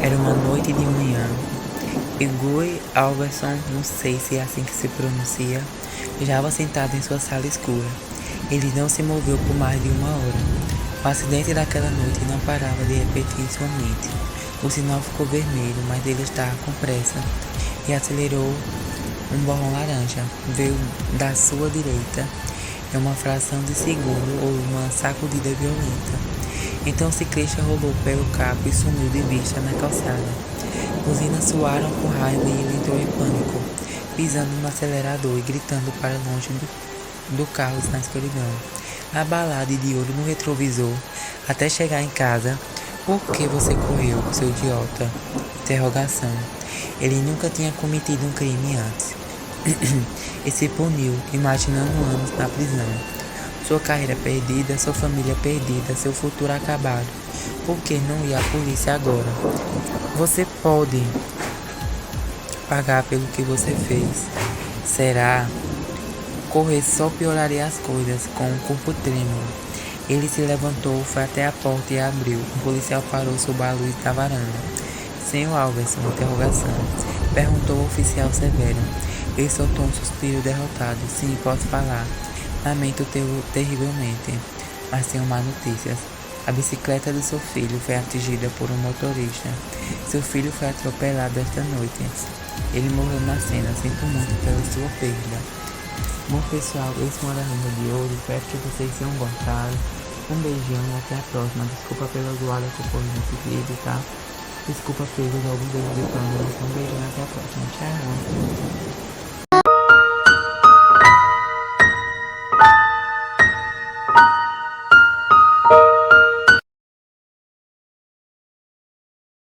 Era uma noite de manhã e Guy Alberson, não sei se é assim que se pronuncia, estava sentado em sua sala escura. Ele não se moveu por mais de uma hora. O acidente daquela noite não parava de repetir em sua mente. O sinal ficou vermelho, mas ele estava com pressa e acelerou. Um borrão laranja veio da sua direita em uma fração de segundo ou uma sacudida violenta. Então o ciclista rolou pelo cabo e sumiu de vista na calçada. Buzinas soaram com raiva e ele entrou em pânico, pisando no acelerador e gritando para longe do carro na escuridão, abalado e de olho no retrovisor, até chegar em casa. Por que você correu, seu idiota? Interrogação. Ele nunca tinha cometido um crime antes. E se puniu, imaginando anos na prisão. Sua carreira perdida, sua família perdida, seu futuro acabado. Por que não ir à polícia agora? Você pode pagar pelo que você fez. Será? Correr só pioraria as coisas, com o corpo trêmulo. Ele se levantou, foi até a porta e abriu. Um policial parou sob a luz da varanda. Senhor Alverson, interrogação. Perguntou o oficial severo. Ele soltou um suspiro derrotado. Sim, posso falar. Lamento terrivelmente, mas tenho má notícias. A bicicleta do seu filho foi atingida por um motorista. Seu filho foi atropelado esta noite. Ele morreu na cena. Sinto muito pela sua perda. Bom pessoal, esse foi o Renda de hoje. Espero que vocês tenham gostado. Um beijão e até a próxima. Desculpa pela zoada que ocorreu nesse vídeo, tá? Desculpa pelos alguns erros de câmera. Um beijão e até a próxima. Tchau.